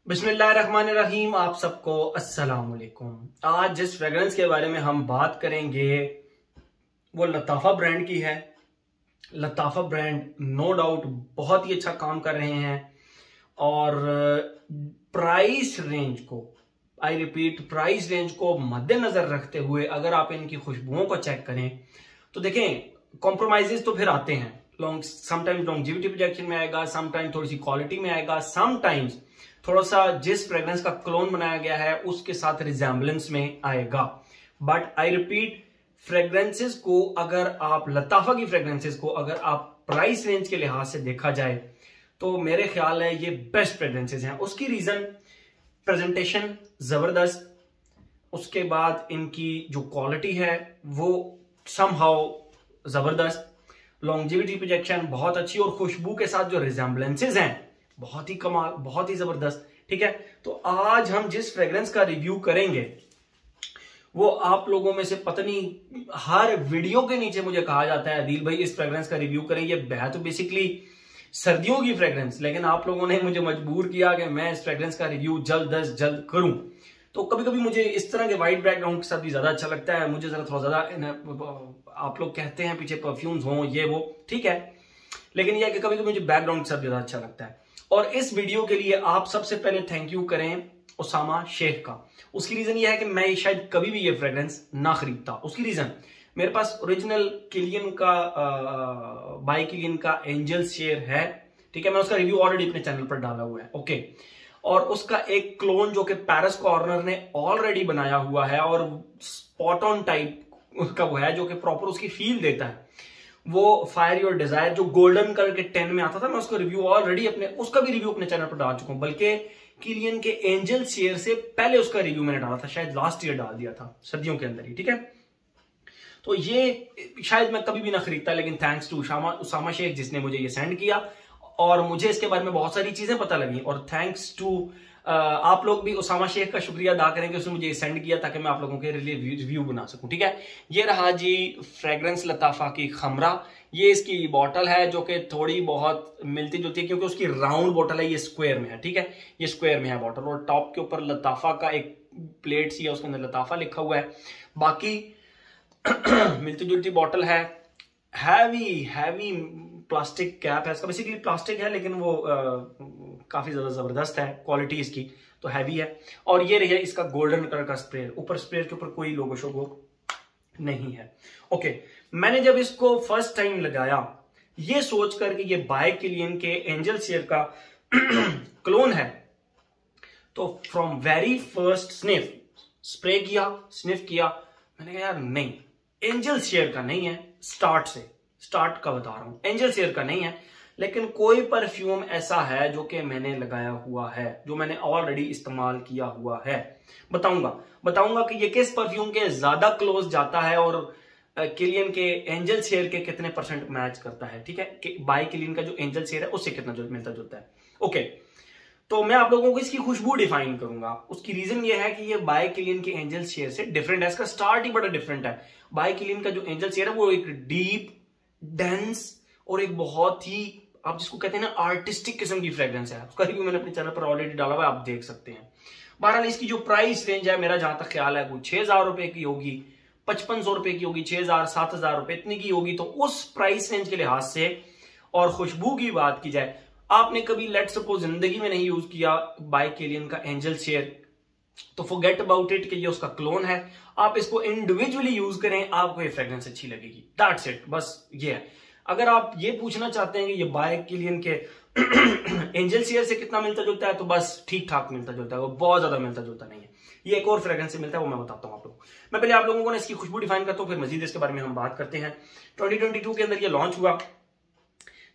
बिस्मिल्लाहिर्रहमानिर्रहीम। आप सबको अस्सलाम वालेकुम। आज जिस फ्रेग्रेंस के बारे में हम बात करेंगे वो लताफा ब्रांड की है। लताफा ब्रांड नो डाउट बहुत ही अच्छा काम कर रहे हैं और प्राइस रेंज को, आई रिपीट, प्राइस रेंज को मद्देनजर रखते हुए अगर आप इनकी खुशबुओं को चेक करें तो देखें कॉम्प्रोमाइजेस तो फिर आते हैं। समटाइम्स लॉन्जेविटी प्रोजेक्शन में आएगा, समटाइम्स थोड़ी सी क्वालिटी में आएगा, समटाइम्स थोड़ा सा जिस फ्रेग्रेंस का क्लोन बनाया गया है उसके साथ रिजेम्बलेंस में आएगा। बट आई रिपीट, फ्रेग्रेंसेस को अगर आप लताफा की फ्रेग्रेंसेस को अगर आप प्राइस रेंज के लिहाज से देखा जाए तो मेरे ख्याल है ये बेस्ट फ्रेग्रेंसेस हैं। उसकी रीजन प्रेजेंटेशन जबरदस्त, उसके बाद इनकी जो क्वालिटी है वो समहाउ जबरदस्त, लॉन्जेविटी प्रोजेक्शन बहुत अच्छी और खुशबू के साथ जो रिजेम्बलेंसेस हैं बहुत ही कमाल, बहुत ही जबरदस्त। ठीक है, तो आज हम जिस फ्रेग्रेंस का रिव्यू करेंगे वो आप लोगों में से पता नहीं हर वीडियो के नीचे मुझे कहा जाता है अदील भाई इस फ्रेग्रेंस का रिव्यू करें। ये है तो बेसिकली सर्दियों की फ्रेग्रेंस, लेकिन आप लोगों ने मुझे मजबूर किया कि मैं इस फ्रेग्रेंस का रिव्यू जल्द अज जल्द करूं। तो कभी कभी मुझे इस तरह के वाइट बैकग्राउंड के साथ भी ज्यादा अच्छा लगता है। मुझे जरा थोड़ा ज्यादा, आप लोग कहते हैं पीछे परफ्यूम्स हो ये वो, ठीक है, लेकिन यह कि कभी कभी मुझे बैकग्राउंड के साथ ज्यादा अच्छा लगता है। और इस वीडियो के लिए आप सबसे पहले थैंक यू करें उसामा शेख का। उसकी रीजन यह है कि मैं शायद कभी भी ये फ्रेग्रेंस ना खरीदता। उसकी रीजन, मेरे पास ओरिजिनल किलियन का बाय किलियन का एंजल शेयर है, ठीक है, मैं उसका रिव्यू ऑलरेडी अपने चैनल पर डाला हुआ है, ओके। और उसका एक क्लोन जो कि पेरिस कॉर्नर ने ऑलरेडी बनाया हुआ है और स्पॉट ऑन टाइप का वो है जो कि प्रॉपर उसकी फील देता है, वो फायर योर डिजायर जो गोल्डन कलर के 10 में आता था। मैं उसका रिव्यू ऑलरेडी उसका भी रिव्यू अपने चैनल पर डाल चुका हूं, बल्कि किलियन के एंजल शेयर से पहले उसका रिव्यू मैंने डाला था, शायद लास्ट ईयर डाल दिया था सर्दियों के अंदर ही, ठीक है। तो ये शायद मैं कभी भी ना खरीदता, लेकिन थैंक्स टू उसामा शेख जिसने मुझे ये सेंड किया और मुझे इसके बारे में बहुत सारी चीजें पता लगी। और थैंक्स टू आप लोग भी उसामा शेख का शुक्रिया अदा करेंगे, उसने मुझे सेंड किया ताकि मैं आप लोगों के लिए रिव्यू बना सकूं, ठीक है। ये रहा जी फ्रेग्रेंस लताफा की खमरा। ये इसकी बॉटल है जो कि थोड़ी बहुत मिलती जुलती है क्योंकि उसकी राउंड बॉटल है, ये स्क्वायर में है, ठीक है, ये स्क्वायर में है बॉटल और टॉप के ऊपर लताफा का एक प्लेट सी है, उसके अंदर लताफा लिखा हुआ है। बाकी मिलती जुलती बॉटल है, हैवी प्लास्टिक कैप है इसका, बेसिकली प्लास्टिक है लेकिन वो काफी ज्यादा जबरदस्त है, क्वालिटी इसकी तो हैवी है। और ये रही है इसका गोल्डन कलर का स्प्रे, ऊपर स्प्रे के ऊपर कोई लोगो शोगो नहीं है, ओके। मैंने जब इसको फर्स्ट टाइम लगाया ये सोच कर कि ये बाय किलियन के एंजल शेयर का क्लोन है, तो फ्रॉम वेरी फर्स्ट स्प्रे किया, स्निफ किया, मैंने कहा यार नहीं, एंजल शेयर का नहीं है, स्टार्ट का बता रहा हूं, एंजल शेयर का नहीं है। लेकिन कोई परफ्यूम ऐसा है जो कि मैंने लगाया हुआ है, जो मैंने ऑलरेडी इस्तेमाल किया हुआ है, बताऊंगा कि ये किस परफ्यूम के ज्यादा क्लोज जाता है और किलियन के एंजल शेयर के कितने परसेंट मैच करता है, ठीक है, कि बाय किलियन का जो एंजल शेयर है उससे कितना मिलता जुलता है, ओके। तो मैं आप लोगों को इसकी खुशबू डिफाइन करूंगा। उसकी रीजन ये है कि ये बाय किलियन के एंजल शेयर से डिफरेंट है, इसका स्टार्ट ही बड़ा डिफरेंट है। बाय किलियन का जो एंजल शेयर है वो एक डीप, डेंस और एक बहुत ही, आप जिसको कहते हैं ना, आर्टिस्टिक किस्म की फ्रेग्रेंस है। उसका रिव्यू मैंने अपने चैनल पर ऑलरेडी डाला हुआ है, आप देख सकते हैं। बहरहाल इसकी जो प्राइस रेंज है मेरा जहां तक ख्याल है वो 6,000 रुपए की होगी, 5500 रुपए की होगी, 6,000 7,000 रुपए इतनी की होगी। तो उस प्राइस रेंज के लिहाज से और खुशबू की बात की जाए, आपने कभी लेट सपोज जिंदगी में नहीं यूज किया बाय किलियन का एंजल शेयर तो फॉरगेट अबाउट इट कि ये उसका क्लोन है। आप इसको इंडिविजुअली यूज करें, आपको ये फ्रेग्रेंस अच्छी लगेगी, दैट्स इट, बस ये है। अगर आप ये पूछना चाहते हैं कि ये बाय किलियन के एंजल शेयर से कितना मिलता जुलता है, तो बस ठीक ठाक मिलता जुलता है, वो बहुत ज्यादा मिलता जुलता नहीं है। ये एक और फ्रेग्रेंस से मिलता है, वो मैं बताता हूं आप लोगों को। मैं पहले आप लोगों को ना इसकी खुशबू डिफाइन करता हूं, फिर मजीद इसके बारे में हम बात करते हैं। 2022 के अंदर ये लॉन्च हुआ।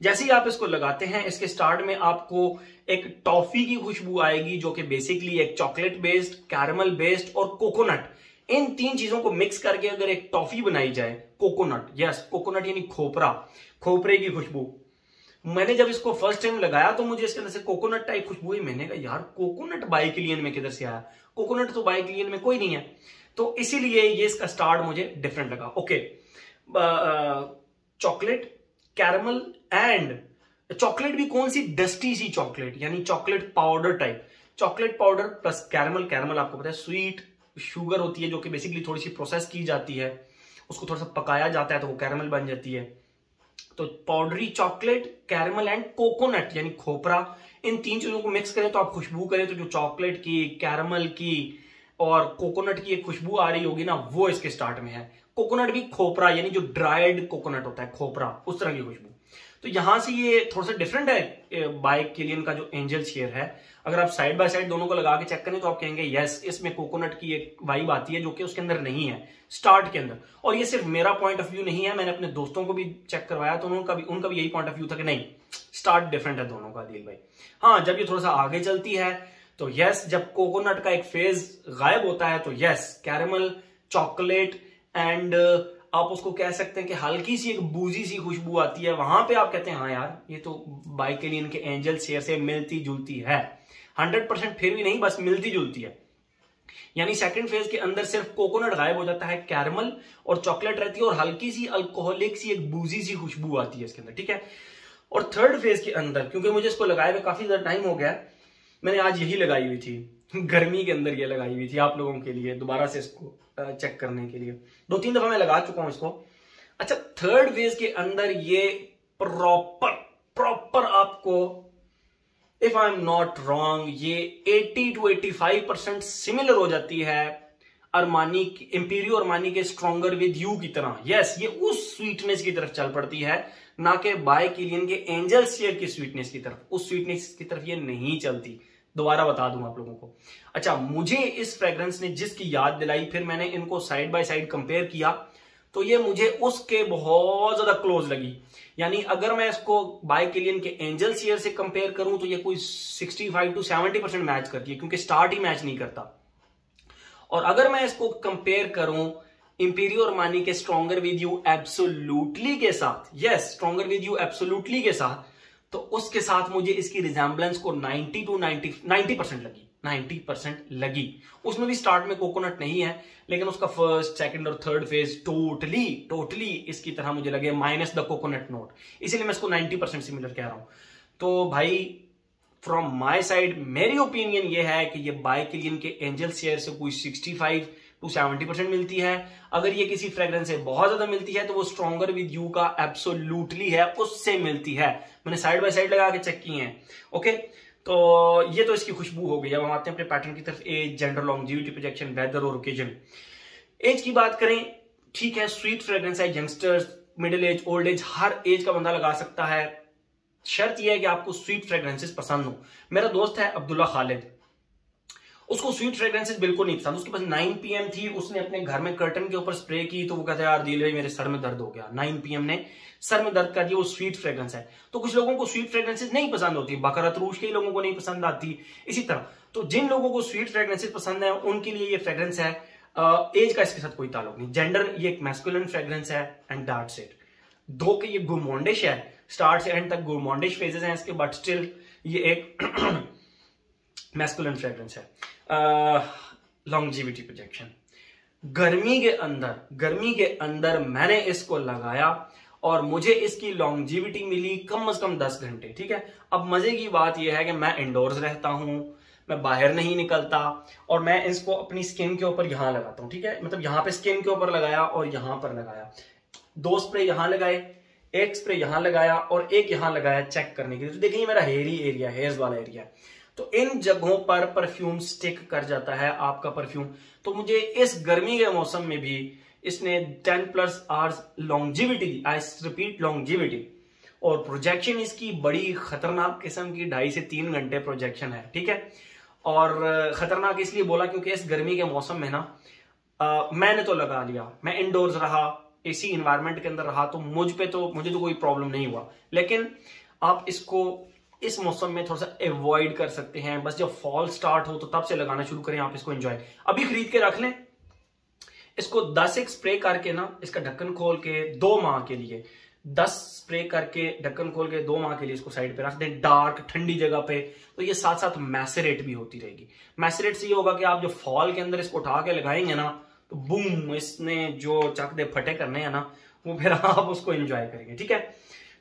जैसे ही आप इसको लगाते हैं, इसके स्टार्ट में आपको एक टॉफी की खुशबू आएगी जो कि बेसिकली एक चॉकलेट बेस्ड, कैरमल बेस्ड और कोकोनट, इन तीन चीजों को मिक्स करके अगर एक टॉफी बनाई जाए, कोकोनट, यस कोकोनट यानी खोपरे की खुशबू। मैंने जब इसको फर्स्ट टाइम लगाया तो मुझे इसके अंदर से कोकोनट टाइप खुशबू हुई। मैंने कहा यार कोकोनट बाय किलियन में किधर से आया, कोकोनट तो बाय किलियन में कोई नहीं है, तो इसीलिए ये इसका स्टार्ट मुझे डिफरेंट लगा, okay. Chocolate, caramel and chocolate भी कौन सी, डस्टी सी चॉकलेट, यानी chocolate powder type. Chocolate powder plus caramel. Caramel आपको पता है स्वीट शुगर होती है जो कि बेसिकली थोड़ी सी प्रोसेस की जाती है, उसको थोड़ा सा पकाया जाता है तो वो कैरमल बन जाती है। तो powdery chocolate, caramel and coconut यानी खोपरा, इन तीन चीजों को मिक्स करें तो आप खुशबू करें तो जो चॉकलेट की, कैरमल की और कोकोनट की एक खुशबू आ रही होगी ना, वो इसके स्टार्ट में है। कोकोनट भी खोपरा यानी जो ड्राइड कोकोनट होता है खोपरा, उस तरह की खुशबू। तो यहां से ये थोड़ा सा डिफरेंट है बाय किलियन का जो एंजल शेयर है। अगर आप साइड बाय साइड दोनों को लगा के चेक करें तो आप कहेंगे यस, इसमें कोकोनट की एक वाइब आती है जो कि उसके अंदर नहीं है स्टार्ट के अंदर। और ये सिर्फ मेरा पॉइंट ऑफ व्यू नहीं है, मैंने अपने दोस्तों को भी चेक करवाया तो उनका भी यही पॉइंट ऑफ व्यू था कि नहीं, स्टार्ट डिफरेंट है दोनों का दिल भाई। हाँ, जब ये थोड़ा सा आगे चलती है तो यस, जब कोकोनट का एक फेज गायब होता है तो यस, कैरमल, चॉकलेट एंड आप उसको कह सकते हैं कि हल्की सी एक बूजी सी खुशबू आती है। वहां पे आप कहते हैं हाँ यार, ये तो बाय किलियन के एंजल शेयर से मिलती जुलती है। 100% फिर भी नहीं, बस मिलती जुलती है। यानी सेकंड फेज के अंदर सिर्फ कोकोनट गायब हो जाता है, कैरमल और चॉकलेट रहती है और हल्की सी अल्कोहलिक सी एक बूजी सी खुशबू आती है इसके अंदर, ठीक है। और थर्ड फेज के अंदर, क्योंकि मुझे इसको लगाए हुए काफी ज्यादा टाइम हो गया, मैंने आज यही लगाई हुई थी, गर्मी के अंदर ये लगाई हुई थी आप लोगों के लिए, दोबारा से इसको चेक करने के लिए। 2-3 दफा मैं लगा चुका हूं इसको। अच्छा, थर्ड फेज के अंदर ये प्रॉपर आपको, if I am not wrong, ये 80 to 85% सिमिलर हो जाती है अरमानी, इंपीरियो अरमानी के स्ट्रॉन्गर विद यू की तरह। यस, ये उस स्वीटनेस की तरफ चल पड़ती है, ना कि बाय किलियन के एंजल शेयर की स्वीटनेस की तरफ। उस स्वीटनेस की तरफ ये नहीं चलती, दोबारा बता दूं आप लोगों को। अच्छा, मुझे इस फ्रेग्रेंस ने जिसकी याद दिलाई, फिर मैंने इनको साइड बाय साइड कंपेयर किया तो ये मुझे उसके बहुत ज्यादा क्लोज लगी। यानी अगर मैं इसको बाय किलियन के एंजल शेयर से कंपेयर करूं तो ये कोई 65 to 70% मैच करती है, क्योंकि स्टार्ट ही मैच नहीं करता। और अगर मैं इसको कंपेयर करूं इंपीरियो अरमानी के स्ट्रॉन्गर विद यू एब्सोल्युटली के साथ, yes, stronger with you absolutely के साथ, तो उसके साथ मुझे इसकी रिजेंबलेंस को 90% लगी, 90% लगी। उसमें भी स्टार्ट में कोकोनट नहीं है, लेकिन उसका फर्स्ट, सेकंड और थर्ड फेज टोटली इसकी तरह मुझे लगे, माइनस द कोकोनट नोट। इसीलिए मैं इसको 90% सिमिलर कह रहा हूं। तो भाई फ्रॉम माय साइड मेरी ओपिनियन ये है कि ये बाय किलियन के एंजल शेयर से कोई 65 to 70% मिलती है। अगर ये किसी फ्रेग्रेंस से बहुत ज्यादा मिलती है तो वो स्ट्रॉन्गर विद यू का एब्सोल्युटली है, उससे मिलती है। मैंने साइड बाय साइड लगा के चेक किए हैं। ओके, तो ये तो इसकी खुशबू हो गई। अब हम आते हैं अपने पैटर्न की तरफ। Age, gender, longevity, projection, weather और ओकेजन। एज की बात करें, ठीक है, स्वीट फ्रेग्रेंस है, youngsters, middle age, old age, हर एज का बंदा लगा सकता है। शर्त यह है कि आपको स्वीट फ्रेग्रेंसेस पसंद हो। मेरा दोस्त है अब्दुल्ला खालिद, उसको स्वीट फ्रेग्रेंसेस बिल्कुल नहीं पसंद। उसके पास 9 PM थी, उसने अपने घर में कर्टन के ऊपर स्प्रे की तो वो कहता है यार दिल भाई मेरे सर में दर्द हो गया। 9 PM ने सर में दर्द कर दिया, वो स्वीट फ्रेग्रेंस है। तो कुछ लोगों को स्वीट फ्रेग्रेंसेस नहीं पसंद होती, बकरत रूश के लोगों को नहीं पसंद आती। इसी तरह तो जिन लोगों को स्वीट फ्रेग्रेंसेस पसंद है उनके लिए ये फ्रेग्रेंस है। एज का इसके साथ कोई ताल्लुक नहीं। जेंडर, ये एक मैस्कुलिन फ्रेग्रेंस है एंड दैट्स इट। दो के ये गोर्मोंडिश है, स्टार्ट से एंड तक गोर्मोंडिश फेजेस हैं इसके, बट स्टिल ये एक मैस्कुलिन फ्रेग्रेंस है। लॉन्जिविटी, प्रोजेक्शन, गर्मी के अंदर मैंने इसको लगाया और मुझे इसकी लॉन्जिविटी मिली कम से कम 10 घंटे, ठीक है। अब मजे की बात यह है कि मैं इंडोर्स रहता हूं, मैं बाहर नहीं निकलता और मैं इसको अपनी स्किन के ऊपर यहां लगाता हूं, ठीक है। मतलब यहां पे स्किन के ऊपर लगाया और यहां पर लगाया, 2 स्प्रे यहां लगाए, 1 स्प्रे यहां लगाया और 1 यहां लगाया चेक करने के लिए। तो देखिए मेरा हेयरी एरिया, हेयर्स वाला एरिया, तो इन जगहों पर परफ्यूम स्टिक कर जाता है आपका परफ्यूम। तो मुझे इस गर्मी के मौसम में भी इसने 10+ hours longevity the. I repeat, longevity. और प्रोजेक्शन इसकी बड़ी खतरनाक किस्म की, 2.5 से 3 घंटे प्रोजेक्शन है, ठीक है। और खतरनाक इसलिए बोला क्योंकि इस गर्मी के मौसम में ना मैंने तो लगा लिया, मैं इंडोर्स रहा, एसी इन्वायरमेंट के अंदर रहा, तो मुझे तो कोई प्रॉब्लम नहीं हुआ। लेकिन आप इसको इस मौसम में थोड़ा सा अवॉइड कर सकते हैं। बस जब फॉल स्टार्ट हो तो तब से लगाना शुरू करें, आप इसको एंजॉय अभी खरीद के रख लें। इसको 10 स्प्रे करके ना, इसका ढक्कन खोल के 2 माह के लिए 10 स्प्रे करके ढक्कन खोल के 2 माह के लिए इसको साइड पे रख दें, डार्क ठंडी जगह पे। तो ये साथ साथ मैसरेट भी होती रहेगी। मैसरेट से ये होगा कि आप जो फॉल के अंदर इसको उठा के लगाएंगे ना, तो बूम, इसने जो चक दे फटे करने हैं ना, वो फिर आप उसको एंजॉय करेंगे, ठीक है।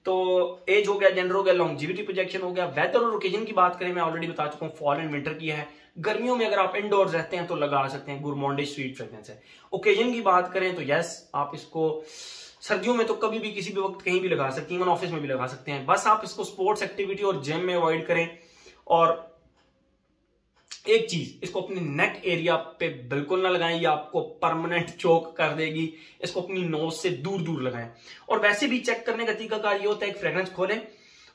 तो एज हो गया, जेंडर हो गया, लॉन्जिविटी प्रोजेक्शन हो गया। वेदर और ओकेजन की बात करें, मैं ऑलरेडी बता चुका हूँ फॉल एंड विंटर की है। गर्मियों में अगर आप इंडोर्स रहते हैं तो लगा सकते हैं, गुरमोंडे स्वीट फ्रेग्रेंस है। ओकेजन की बात करें तो यस, आप इसको सर्दियों में तो कभी भी किसी भी वक्त कहीं भी लगा सकते हैं, इवन ऑफिस में भी लगा सकते हैं। बस आप इसको स्पोर्ट्स एक्टिविटी और जिम में अवॉइड करें। और एक चीज, इसको अपने नेक एरिया पे बिल्कुल ना लगाएं, ये आपको परमानेंट चोक कर देगी। इसको अपनी नोज से दूर दूर लगाएं। और वैसे भी चेक करने का तरीकाकार ये होता है, एक फ्रेग्रेंस खोलें,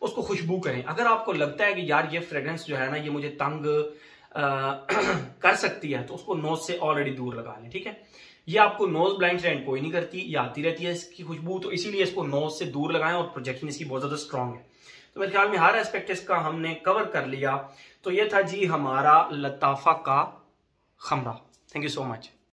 उसको खुशबू करें। अगर आपको लगता है कि यार ये फ्रेग्रेंस जो है ना ये मुझे तंग कर सकती है, तो उसको नोज से ऑलरेडी दूर लगा लें, ठीक है। ये आपको नोज ब्लाइंड फ्रेंड कोई नहीं करती, ये आती रहती है इसकी खुशबू, तो इसीलिए इसको नोज से दूर लगाएं। और प्रोजेक्शन इसकी बहुत ज्यादा स्ट्रांग है। तो मेरे ख्याल में हर एस्पेक्ट इसका हमने कवर कर लिया। तो ये था जी हमारा लताफा का Khamrah. Thank you so much.